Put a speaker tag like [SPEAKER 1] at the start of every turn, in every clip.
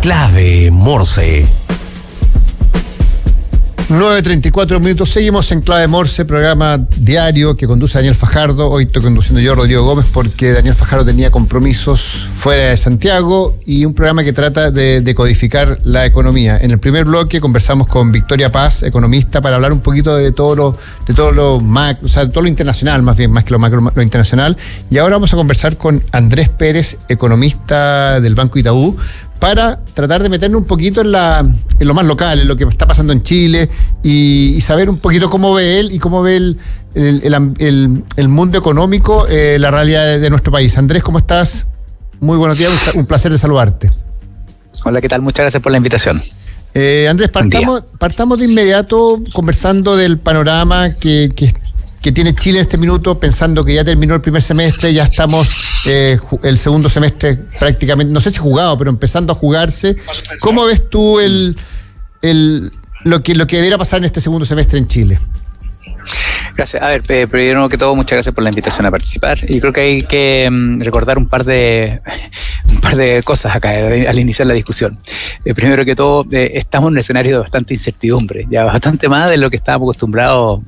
[SPEAKER 1] Clave Morse.
[SPEAKER 2] 9:34 minutos. Seguimos en Clave Morse, programa diario que conduce Daniel Fajardo. Hoy estoy conduciendo yo, Rodrigo Gómez, porque Daniel Fajardo tenía compromisos fuera de Santiago, y un programa que trata de decodificar la economía. En el primer bloque conversamos con Victoria Paz, economista, para hablar un poquito de todo lo macro, o sea, de todo lo internacional, más bien, más que lo macro, lo internacional. Y ahora vamos a conversar con Andrés Pérez, economista del Banco Itaú, para tratar de meternos un poquito en lo más local, en lo que está pasando en Chile, y saber un poquito cómo ve él y cómo ve el mundo económico, la realidad de nuestro país. Andrés, ¿cómo estás? Muy buenos días, un placer de saludarte.
[SPEAKER 3] Hola, ¿qué tal? Muchas gracias por la invitación.
[SPEAKER 2] Andrés, partamos de inmediato conversando del panorama que tiene Chile en este minuto, pensando que ya terminó el primer semestre, ya estamos el segundo semestre prácticamente, no sé si jugado, pero empezando a jugarse. ¿Cómo ves tú lo que debiera pasar en este segundo semestre en Chile?
[SPEAKER 3] Gracias. A ver, primero que todo, muchas gracias por la invitación a participar. Y creo que hay que recordar un par de cosas acá al iniciar la discusión. Primero que todo, estamos en un escenario de bastante incertidumbre, ya bastante más de lo que estábamos acostumbrados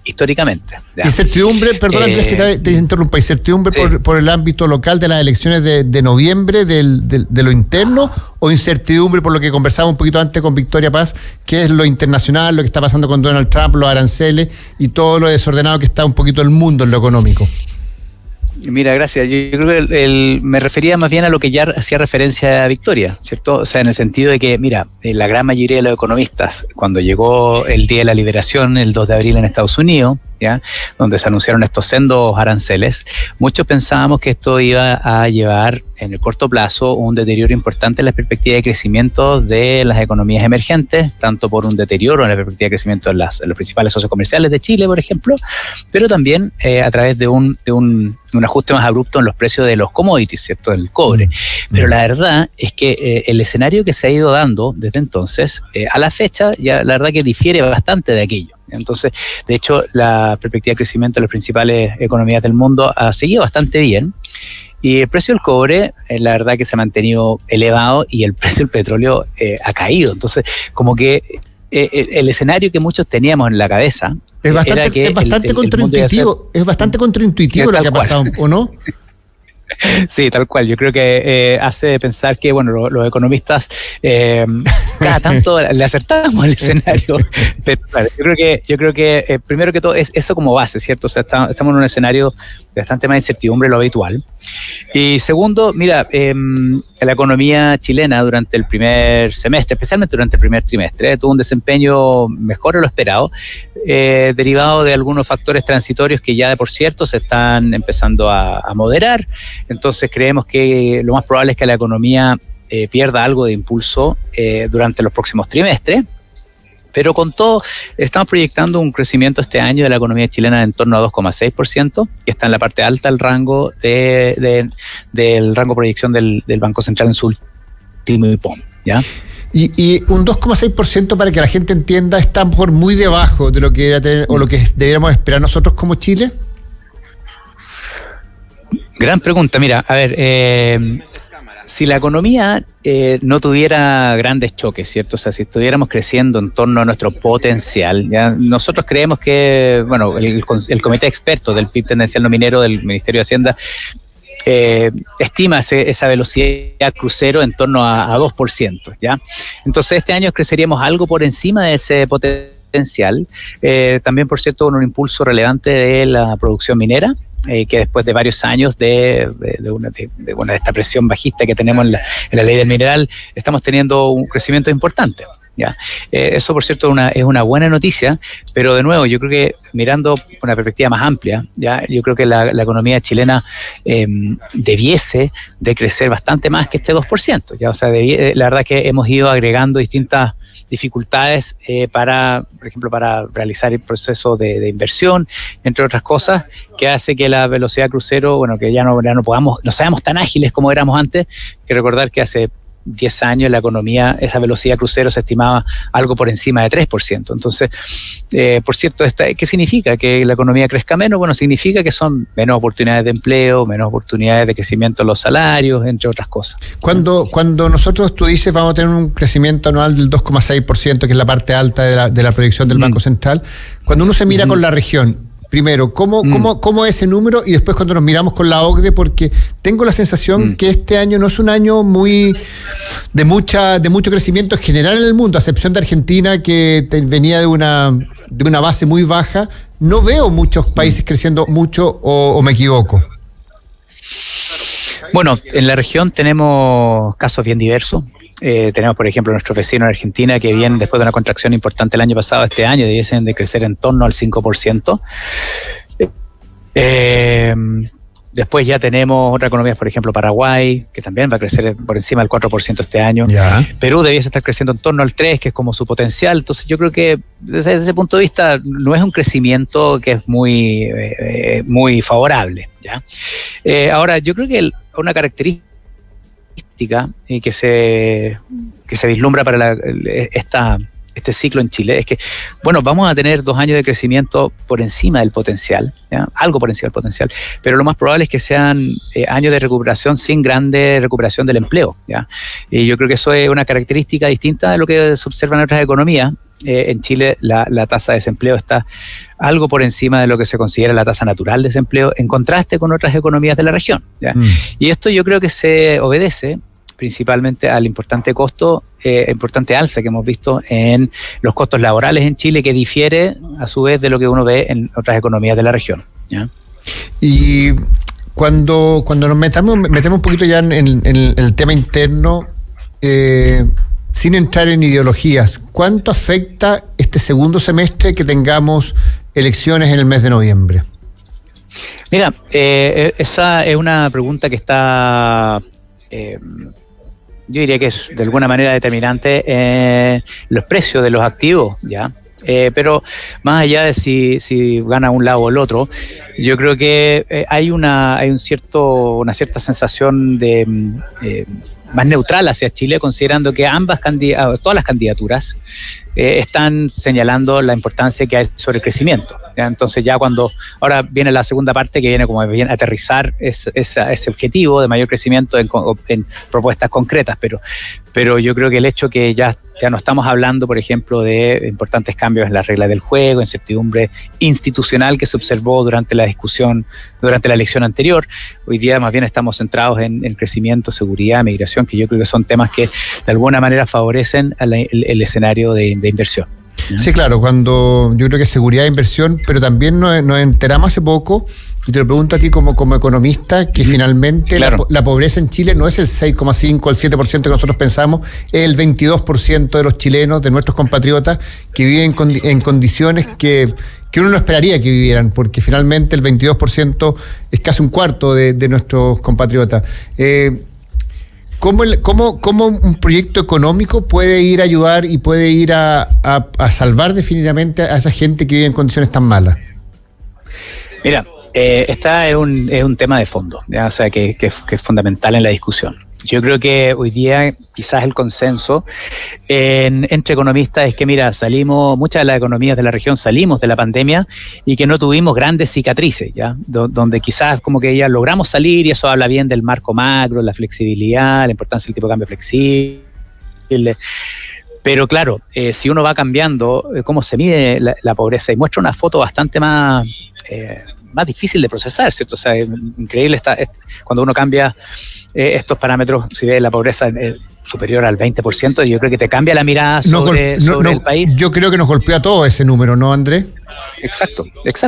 [SPEAKER 3] históricamente. ¿Ya? Incertidumbre,
[SPEAKER 2] perdón Andrés que te interrumpa, incertidumbre sí. por el ámbito local de las elecciones de noviembre, de lo interno, o incertidumbre por lo que conversaba un poquito antes con Victoria Paz, que es lo internacional, lo que está pasando con Donald Trump, los aranceles y todo lo desordenado que está un poquito el mundo en lo económico.
[SPEAKER 3] Mira, gracias. Yo creo que me refería más bien a lo que ya hacía referencia a Victoria, ¿cierto? O sea, en el sentido de que, mira, la gran mayoría de los economistas, cuando llegó el Día de la Liberación, el 2 de abril en Estados Unidos, ¿ya?, donde se anunciaron estos sendos aranceles, muchos pensábamos que esto iba a llevar en el corto plazo un deterioro importante en la perspectiva de crecimiento de las economías emergentes, tanto por un deterioro en la perspectiva de crecimiento de los principales socios comerciales de Chile, por ejemplo, pero también a través de un ajuste más abrupto en los precios de los commodities, ¿cierto?, del cobre. Pero la verdad es que el escenario que se ha ido dando desde entonces, a la fecha, ya la verdad que difiere bastante de aquello. Entonces, de hecho, la perspectiva de crecimiento de las principales economías del mundo ha seguido bastante bien. Y el precio del cobre, la verdad que se ha mantenido elevado, y el precio del petróleo ha caído. Entonces, como que el escenario que muchos teníamos en la cabeza
[SPEAKER 2] es bastante contraintuitivo. Es bastante contraintuitivo lo que ha pasado, ¿o no?
[SPEAKER 3] Sí, tal cual. Yo creo que hace pensar que, bueno, los economistas cada tanto le acertamos el escenario. Pero, claro, yo creo que primero que todo es eso como base, ¿cierto? O sea, estamos en un escenario de bastante más incertidumbre de lo habitual. Y segundo, mira, la economía chilena durante el primer semestre, especialmente durante el primer trimestre, tuvo un desempeño mejor de lo esperado, derivado de algunos factores transitorios que ya de por cierto se están empezando a moderar. Entonces creemos que lo más probable es que la economía pierda algo de impulso durante los próximos trimestres. Pero con todo, estamos proyectando un crecimiento este año de la economía chilena en torno a 2,6%, que está en la parte alta del rango del rango de proyección del Banco Central en su último IPOM, ¿ya?
[SPEAKER 2] Y un 2,6%, para que la gente entienda, está por muy debajo de lo que era tener, o lo que deberíamos esperar nosotros como Chile.
[SPEAKER 3] Gran pregunta. Mira, a ver, si la economía no tuviera grandes choques, ¿cierto? O sea, si estuviéramos creciendo en torno a nuestro potencial, ¿ya? Nosotros creemos que, bueno, el comité de expertos del PIB tendencial no minero del Ministerio de Hacienda estima esa velocidad crucero en torno a 2%, ¿ya? Entonces este año creceríamos algo por encima de ese potencial, también, por cierto, con un impulso relevante de la producción minera, que después de varios años de esta presión bajista que tenemos en la ley del mineral, estamos teniendo un crecimiento importante, ¿ya? Eso, por cierto, es una buena noticia, pero de nuevo, yo creo que mirando una perspectiva más amplia, ¿ya?, yo creo que la economía chilena debiese de crecer bastante más que este 2%, ¿ya? O sea, la verdad que hemos ido agregando distintas dificultades por ejemplo, para realizar el proceso de inversión, entre otras cosas, que hace que la velocidad crucero, bueno, que ya no seamos tan ágiles como éramos antes. Que recordar que hace 10 años la economía, esa velocidad crucero se estimaba algo por encima de 3%. Entonces, por cierto, ¿qué significa? ¿Que la economía crezca menos? Bueno, significa que son menos oportunidades de empleo, menos oportunidades de crecimiento en los salarios, entre otras cosas.
[SPEAKER 2] Cuando nosotros, tú dices, vamos a tener un crecimiento anual del 2,6%, que es la parte alta de la proyección del Banco Central, cuando uno se mira con la región, primero, ¿cómo es ese número? Y después cuando nos miramos con la OCDE, porque tengo la sensación que este año no es un año de mucho crecimiento en general en el mundo, a excepción de Argentina, que venía de una base muy baja. No veo muchos países creciendo mucho, o me equivoco.
[SPEAKER 3] Bueno, en la región tenemos casos bien diversos. Tenemos, por ejemplo, nuestros vecinos en Argentina que vienen después de una contracción importante el año pasado, este año debiesen de crecer en torno al 5%. Después ya tenemos otras economías, por ejemplo, Paraguay, que también va a crecer por encima del 4% este año. Ya. Perú debiese estar creciendo en torno al 3%, que es como su potencial. Entonces yo creo que desde ese punto de vista no es un crecimiento que es muy favorable, ¿ya? Ahora, yo creo que una característica que se vislumbra para este ciclo en Chile es que, bueno, vamos a tener 2 años de crecimiento por encima del potencial, ¿ya? Algo por encima del potencial, pero lo más probable es que sean años de recuperación sin grande recuperación del empleo, ¿ya? Y yo creo que eso es una característica distinta de lo que se observa en otras economías. En Chile la tasa de desempleo está algo por encima de lo que se considera la tasa natural de desempleo, en contraste con otras economías de la región, ¿ya? Y esto yo creo que se obedece principalmente al importante alza que hemos visto en los costos laborales en Chile, que difiere a su vez de lo que uno ve en otras economías de la región, ¿ya?
[SPEAKER 2] Y cuando nos metemos un poquito ya en el tema interno, sin entrar en ideologías, ¿cuánto afecta este segundo semestre que tengamos elecciones en el mes de noviembre?
[SPEAKER 3] Mira, esa es una pregunta que está... yo diría que es de alguna manera determinante en los precios de los activos, ¿ya? Pero más allá de si gana un lado o el otro, yo creo que hay una cierta sensación de más neutral hacia Chile, considerando que todas las candidaturas están señalando la importancia que hay sobre el crecimiento, ¿ya? Entonces ahora viene la segunda parte, que viene como bien aterrizar ese objetivo de mayor crecimiento en propuestas concretas, pero yo creo que el hecho que ya no estamos hablando, por ejemplo, de importantes cambios en las reglas del juego, incertidumbre institucional que se observó durante la discusión, durante la elección anterior. Hoy día más bien estamos centrados en crecimiento, seguridad, migración, que yo creo que son temas que de alguna manera favorecen el escenario de inversión, ¿no?
[SPEAKER 2] Sí, claro, yo creo que seguridad e inversión, pero también nos enteramos hace poco, y te lo pregunto a ti como economista, que finalmente claro, la pobreza en Chile no es el 6,5 o el 7% que nosotros pensamos, es el 22% de los chilenos, de nuestros compatriotas, que viven en condiciones que uno no esperaría que vivieran, porque finalmente el 22% es casi un cuarto de nuestros compatriotas. ¿Cómo un proyecto económico puede ir a ayudar y puede ir a salvar definitivamente a esa gente que vive en condiciones tan malas?
[SPEAKER 3] Mira, esta es un tema de fondo, ¿ya? O sea, que es fundamental en la discusión. Yo creo que hoy día quizás el consenso entre economistas es que, mira, muchas de las economías de la región salimos de la pandemia y que no tuvimos grandes cicatrices, ¿ya? Donde quizás como que ya logramos salir, y eso habla bien del marco macro, la flexibilidad, la importancia del tipo de cambio flexible. Pero claro, si uno va cambiando cómo se mide la pobreza, y muestra una foto bastante más difícil de procesar, ¿cierto? O sea, es increíble cuando uno cambia estos parámetros, si ve la pobreza superior al 20%, yo creo que te cambia la mirada sobre el país. Yo creo que nos golpea todo ese número, ¿no, Andrés? Exacto.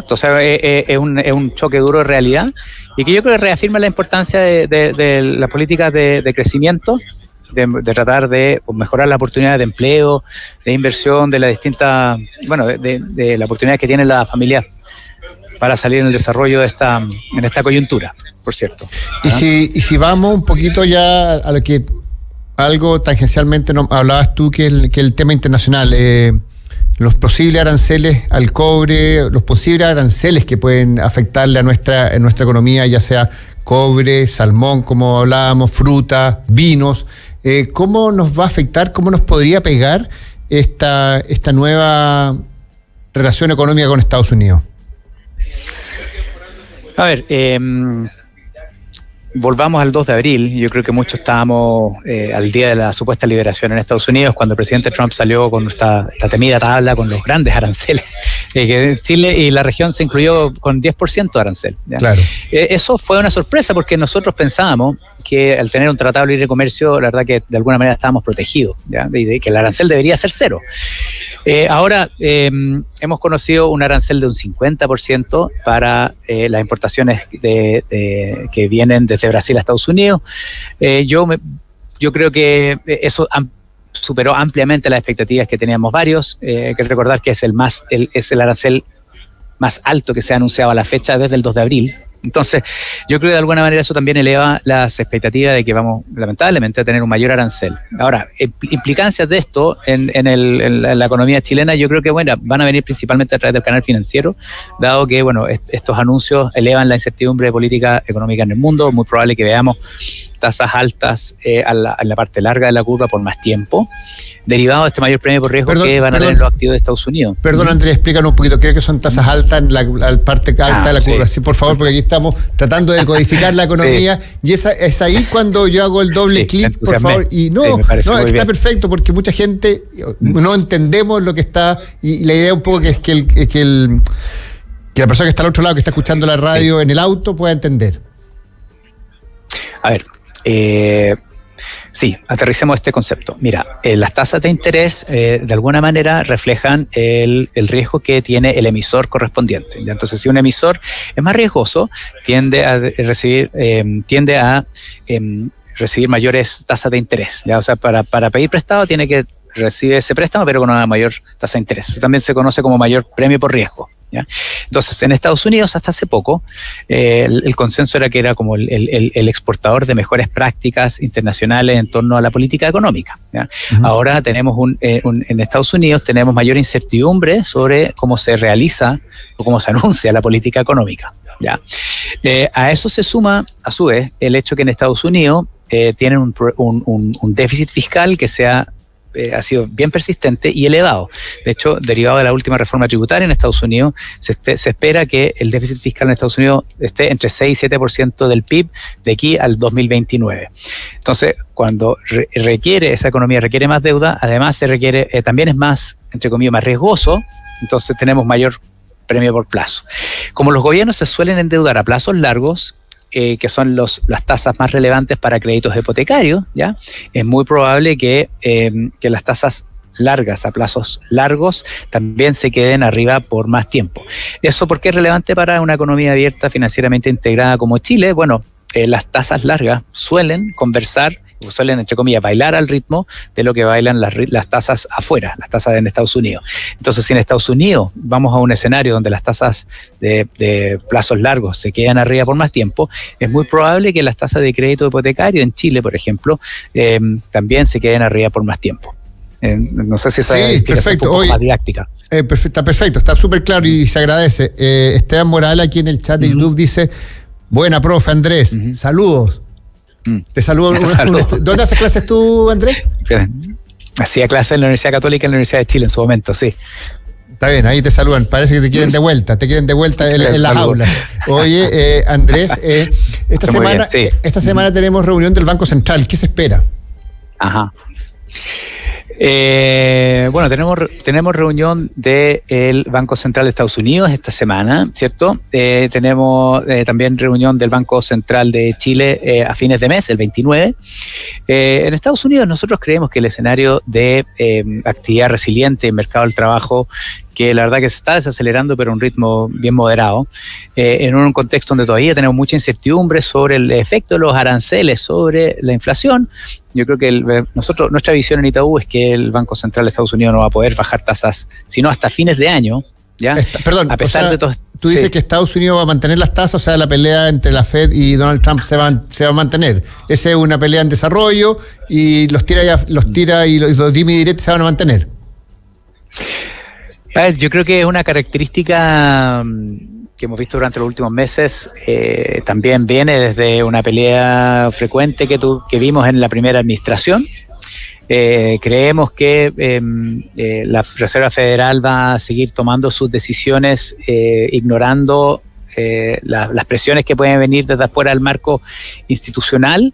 [SPEAKER 3] O sea, es un choque duro de realidad, y que yo creo que reafirma la importancia de las políticas de crecimiento, de tratar de mejorar la oportunidad de empleo, de inversión, de la distinta, de la oportunidad que tienen las familias para salir en el desarrollo en esta coyuntura, por cierto. Y si vamos un poquito ya a lo que algo tangencialmente hablabas tú, que el tema internacional,
[SPEAKER 2] los posibles aranceles al cobre, los posibles aranceles que pueden afectarle a nuestra economía, ya sea cobre, salmón, como hablábamos, fruta, vinos. ¿Cómo nos va a afectar, cómo nos podría pegar esta nueva relación económica con Estados Unidos?
[SPEAKER 3] A ver, volvamos al 2 de abril. Yo creo que muchos estábamos al día de la supuesta liberación en Estados Unidos, cuando el presidente Trump salió con esta temida tabla con los grandes aranceles, que Chile y la región se incluyó con 10% de arancel, ¿ya? Claro. Eso fue una sorpresa, porque nosotros pensábamos que al tener un tratado de libre comercio, la verdad que de alguna manera estábamos protegidos, ¿ya? De que el arancel debería ser cero. Ahora hemos conocido un arancel de un 50% para las importaciones que vienen desde Brasil a Estados Unidos. Yo creo que eso superó ampliamente las expectativas que teníamos varios. Hay que recordar que es el arancel más alto que se ha anunciado a la fecha desde el 2 de abril. Entonces, yo creo que de alguna manera eso también eleva las expectativas de que vamos, lamentablemente, a tener un mayor arancel. Ahora, implicancias de esto en la economía chilena, yo creo que van a venir principalmente a través del canal financiero, dado que estos anuncios elevan la incertidumbre política económica en el mundo. Muy probable que veamos tasas altas en la parte larga de la curva por más tiempo, derivado de este mayor premio por riesgo que van a tener los activos de Estados Unidos.
[SPEAKER 2] Perdón, Andrés, explícanos un poquito. Creo que son tasas altas en la parte alta de la curva. Sí, por favor, porque aquí estamos tratando de codificar la economía, y es ahí cuando yo hago el doble clic, por favor. Y está perfecto, porque mucha gente no entendemos lo que está, y la idea un poco que es que la persona que está al otro lado, que está escuchando la radio en el auto, pueda entender.
[SPEAKER 3] A ver, sí, aterricemos este concepto. Mira, las tasas de interés de alguna manera reflejan el riesgo que tiene el emisor correspondiente. ¿Ya? Entonces, si un emisor es más riesgoso, tiende a recibir mayores tasas de interés. ¿Ya? O sea, para pedir prestado tiene que recibir ese préstamo, pero con una mayor tasa de interés. Eso también se conoce como mayor premio por riesgo. ¿Ya? Entonces, en Estados Unidos hasta hace poco el consenso era que era como el exportador de mejores prácticas internacionales en torno a la política económica, ¿ya? Uh-huh. Ahora tenemos en Estados Unidos tenemos mayor incertidumbre sobre cómo se realiza o cómo se anuncia la política económica, ¿ya? A eso se suma, a su vez, el hecho que en Estados Unidos tienen un déficit fiscal que ha sido bien persistente y elevado. De hecho, derivado de la última reforma tributaria en Estados Unidos, se espera que el déficit fiscal en Estados Unidos esté entre 6 y 7% del PIB de aquí al 2029. Entonces, cuando esa economía requiere más deuda, además también es más, entre comillas, más riesgoso, entonces tenemos mayor premio por plazo. Como los gobiernos se suelen endeudar a plazos largos, que son las tasas más relevantes para créditos hipotecarios, ¿ya? Es muy probable que las tasas largas, a plazos largos, también se queden arriba por más tiempo. ¿Eso por qué es relevante para una economía abierta, financieramente integrada como Chile? Bueno, las tasas largas suelen entre comillas, bailar al ritmo de lo que bailan las tasas afuera, las tasas en Estados Unidos. Entonces, si en Estados Unidos vamos a un escenario donde las tasas de plazos largos se quedan arriba por más tiempo, es muy probable que las tasas de crédito hipotecario en Chile, por ejemplo, también se queden arriba por más tiempo. No sé si esa explicación es un poco más didáctica.
[SPEAKER 2] Está perfecto, está súper claro y se agradece. Esteban Morales aquí en el chat de YouTube dice: buena, profe Andrés, saludos. Te saludo. ¿Dónde haces clases tú, Andrés?
[SPEAKER 3] Sí. Hacía clases en la Universidad Católica y en la Universidad de Chile en su momento, sí.
[SPEAKER 2] Está bien, ahí te saludan. Parece que te quieren de vuelta en las aulas. Oye, Andrés, esta semana tenemos reunión del Banco Central. ¿Qué se espera?
[SPEAKER 3] Ajá. Bueno, tenemos reunión del Banco Central de Estados Unidos esta semana, ¿cierto? Tenemos también reunión del Banco Central de Chile a fines de mes, el 29. En Estados Unidos nosotros creemos que el escenario de actividad resiliente en mercado del trabajo, que la verdad que se está desacelerando pero a un ritmo bien moderado, en un contexto donde todavía tenemos mucha incertidumbre sobre el efecto de los aranceles sobre la inflación. Yo creo que nuestra visión en Itaú es que el Banco Central de Estados Unidos no va a poder bajar tasas sino hasta fines de año, ¿ya?
[SPEAKER 2] Perdón, a pesar de todo. Tú dices que Estados Unidos va a mantener las tasas, o sea, la pelea entre la Fed y Donald Trump se va a mantener. Esa es una pelea en desarrollo y los tira y los dime y diretes se van a mantener.
[SPEAKER 3] A ver, yo creo que es una característica que hemos visto durante los últimos meses. También viene desde una pelea frecuente que vimos en la primera administración. Creemos que la Reserva Federal va a seguir tomando sus decisiones ignorando las presiones que pueden venir desde afuera del marco institucional,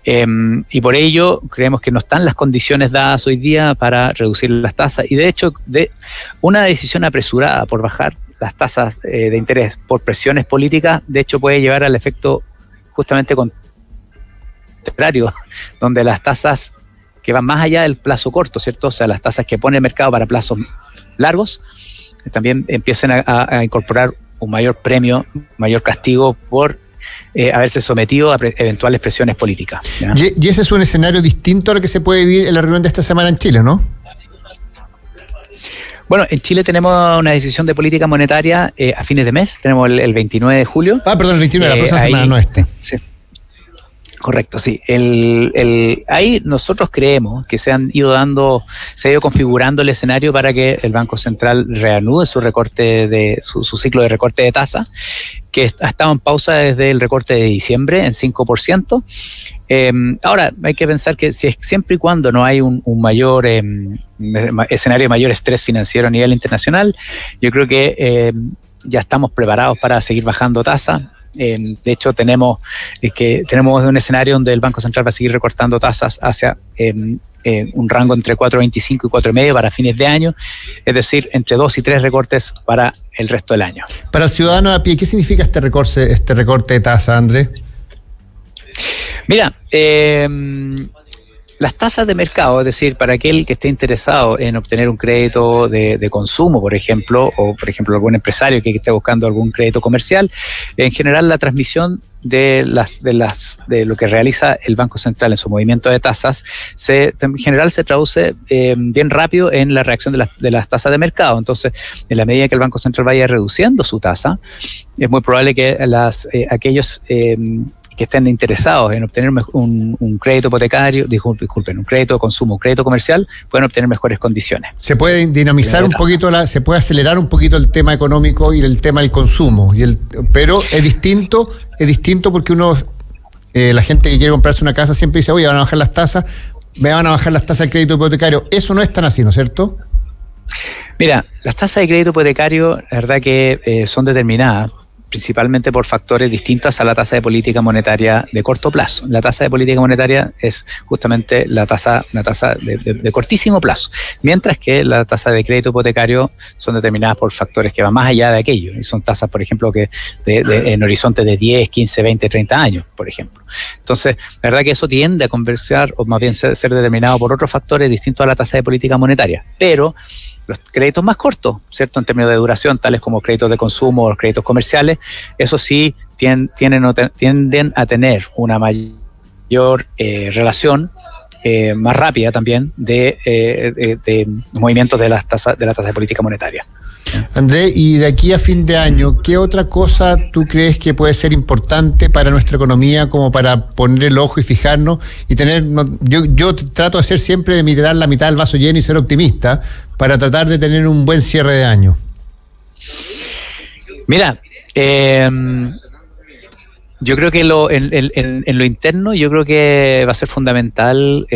[SPEAKER 3] y por ello creemos que no están las condiciones dadas hoy día para reducir las tasas, y de hecho una decisión apresurada por bajar las tasas de interés por presiones políticas, de hecho puede llevar al efecto justamente contrario, donde las tasas que van más allá del plazo corto, ¿cierto? O sea, las tasas que pone el mercado para plazos largos también empiecen a incorporar un mayor premio, mayor castigo por haberse sometido a eventuales presiones políticas, ¿ya?
[SPEAKER 2] Y ese es un escenario distinto a lo que se puede vivir en la reunión de esta semana en Chile, ¿no?
[SPEAKER 3] Bueno, en Chile tenemos una decisión de política monetaria a fines de mes, tenemos el 29 de julio.
[SPEAKER 2] Perdón, el 29, la próxima semana, no este.
[SPEAKER 3] Sí. Correcto, sí. Ahí nosotros creemos que se ha ido configurando el escenario para que el Banco Central reanude su recorte su ciclo de recorte de tasa, que ha estado en pausa desde el recorte de diciembre en 5%. Ahora, hay que pensar que siempre y cuando no hay un mayor escenario de mayor estrés financiero a nivel internacional, yo creo que ya estamos preparados para seguir bajando tasas. De hecho, tenemos un escenario donde el Banco Central va a seguir recortando tasas hacia un rango entre 4,25 y 4,5 para fines de año, es decir, entre 2 y 3 recortes para el resto del año.
[SPEAKER 2] Para el ciudadano a pie, ¿qué significa este recorte de tasa, Andrés?
[SPEAKER 3] Mira, las tasas de mercado, es decir, para aquel que esté interesado en obtener un crédito de consumo, por ejemplo, o por ejemplo algún empresario que esté buscando algún crédito comercial, en general la transmisión de lo que realiza el Banco Central en su movimiento de tasas, en general se traduce bien rápido en la reacción de las tasas de mercado. Entonces, en la medida que el Banco Central vaya reduciendo su tasa, es muy probable que aquellos que estén interesados en obtener un crédito hipotecario, disculpen, un crédito de consumo, un crédito comercial, pueden obtener mejores condiciones.
[SPEAKER 2] Se puede dinamizar un poquito, se puede acelerar un poquito el tema económico y el tema del consumo, pero es distinto porque la gente que quiere comprarse una casa siempre dice, oye, van a bajar las tasas, me van a bajar las tasas del crédito hipotecario. Eso no es tan así, ¿no es cierto?
[SPEAKER 3] Mira, las tasas de crédito hipotecario, la verdad que son determinadas principalmente por factores distintos a la tasa de política monetaria de corto plazo. La tasa de política monetaria es justamente una tasa de cortísimo plazo, mientras que la tasa de crédito hipotecario son determinadas por factores que van más allá de aquello, y son tasas, por ejemplo, que en horizontes de 10, 15, 20, 30 años, por ejemplo. Entonces, la verdad que eso tiende a conversar, o más bien ser determinado por otros factores distintos a la tasa de política monetaria, pero los créditos más cortos, ¿cierto?, en términos de duración, tales como créditos de consumo o los créditos comerciales, eso sí tienden a tener una mayor relación más rápida también de movimientos de la tasa de política monetaria.
[SPEAKER 2] Andrés, y de aquí a fin de año, ¿qué otra cosa tú crees que puede ser importante para nuestra economía como para poner el ojo y fijarnos y tener... Yo trato de ser siempre de mirar la mitad del vaso lleno y ser optimista para tratar de tener un buen cierre de año? Mira,
[SPEAKER 3] yo creo que en lo interno, yo creo que va a ser fundamental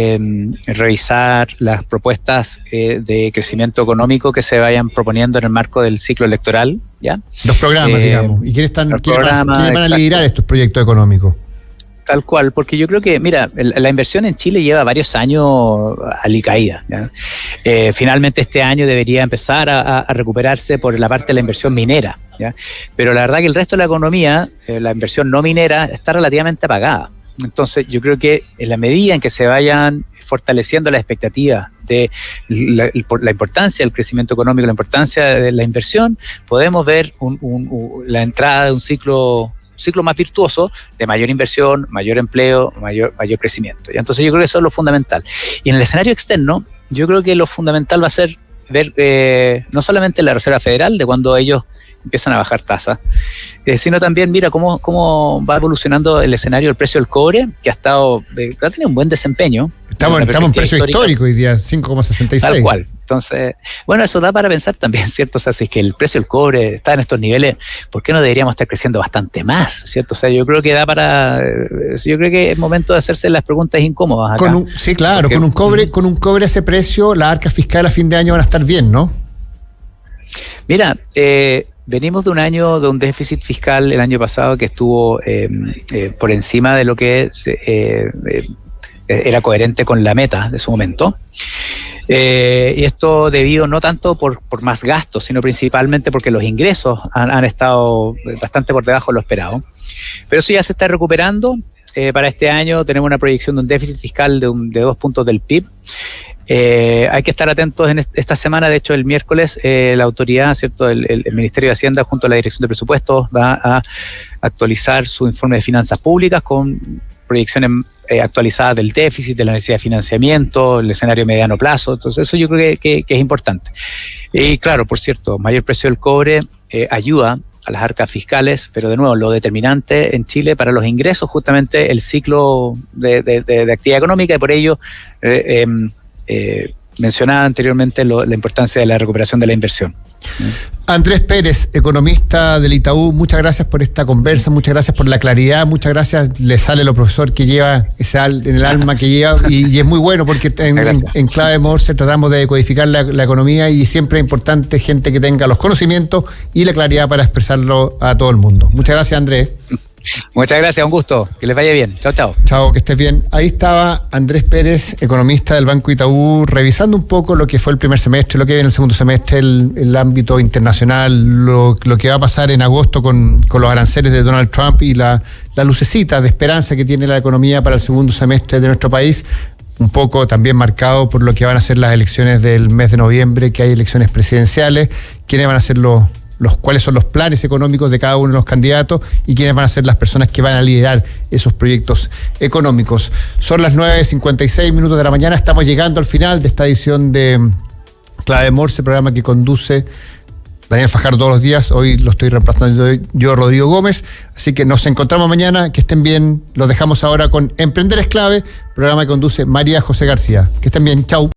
[SPEAKER 3] revisar las propuestas de crecimiento económico que se vayan proponiendo en el marco del ciclo electoral, ¿ya?
[SPEAKER 2] Los programas, digamos. ¿Y quiénes van a liderar estos proyectos económicos?
[SPEAKER 3] Tal cual, porque yo creo que, mira, la inversión en Chile lleva varios años alicaída, ¿ya? Finalmente este año debería empezar a recuperarse por la parte de la inversión minera, ¿ya? Pero la verdad que el resto de la economía, la inversión no minera, está relativamente apagada. Entonces yo creo que en la medida en que se vayan fortaleciendo las expectativas de la importancia del crecimiento económico, la importancia de la inversión, podemos ver la entrada de un ciclo más virtuoso, de mayor inversión, mayor empleo, mayor crecimiento. ¿Ya? Entonces yo creo que eso es lo fundamental. Y en el escenario externo, yo creo que lo fundamental va a ser ver no solamente la Reserva Federal, de cuando ellos empiezan a bajar tasas, sino también, mira, cómo va evolucionando el escenario del precio del cobre, que ha tenido un buen desempeño.
[SPEAKER 2] Estamos en precio histórico hoy día, 5,66.
[SPEAKER 3] Tal cual. Entonces, bueno, eso da para pensar también, ¿cierto? O sea, si es que el precio del cobre está en estos niveles, ¿por qué no deberíamos estar creciendo bastante más, ¿cierto? O sea, yo creo que yo creo que es momento de hacerse las preguntas incómodas acá.
[SPEAKER 2] Sí, claro, porque con un cobre a ese precio, las arcas fiscales a fin de año van a estar bien, ¿no?
[SPEAKER 3] Mira, venimos de un año de un déficit fiscal el año pasado que estuvo por encima de lo que era coherente con la meta de su momento. Y esto debido no tanto por más gastos, sino principalmente porque los ingresos han estado bastante por debajo de lo esperado. Pero eso ya se está recuperando. Para este año tenemos una proyección de un déficit fiscal de 2 puntos del PIB. Hay que estar atentos en esta semana. De hecho, el miércoles la autoridad, ¿cierto? El Ministerio de Hacienda junto a la Dirección de Presupuestos va a actualizar su informe de finanzas públicas con proyecciones actualizadas del déficit, de la necesidad de financiamiento, el escenario mediano plazo. Entonces eso yo creo que es importante. Y claro, por cierto, mayor precio del cobre ayuda a las arcas fiscales, pero de nuevo, lo determinante en Chile para los ingresos, justamente el ciclo de actividad económica, y por ello mencionaba anteriormente la importancia de la recuperación de la inversión.
[SPEAKER 2] Andrés Pérez, economista del Itaú, muchas gracias por esta conversa, muchas gracias por la claridad, muchas gracias, le sale lo profesor que lleva en el alma que lleva, y es muy bueno porque en Clave Morse tratamos de codificar la economía, y siempre es importante gente que tenga los conocimientos y la claridad para expresarlo a todo el mundo. Muchas gracias, Andrés.
[SPEAKER 3] Muchas gracias, un gusto, que les vaya bien. Chao, chao.
[SPEAKER 2] Chao, que estés bien. Ahí estaba Andrés Pérez, economista del Banco Itaú, revisando un poco lo que fue el primer semestre, lo que viene el segundo semestre, el ámbito internacional, lo que va a pasar en agosto con los aranceles de Donald Trump y la lucecita de esperanza que tiene la economía para el segundo semestre de nuestro país, un poco también marcado por lo que van a ser las elecciones del mes de noviembre, que hay elecciones presidenciales, quiénes van a ser cuáles son los planes económicos de cada uno de los candidatos y quiénes van a ser las personas que van a liderar esos proyectos económicos. Son las 9:56 de la mañana, estamos llegando al final de esta edición de Clave Morse, programa que conduce Daniel Fajardo todos los días. Hoy lo estoy reemplazando yo, Rodrigo Gómez, así que nos encontramos mañana, que estén bien. Los dejamos ahora con Emprender es Clave, programa que conduce María José García. Que estén bien, chau.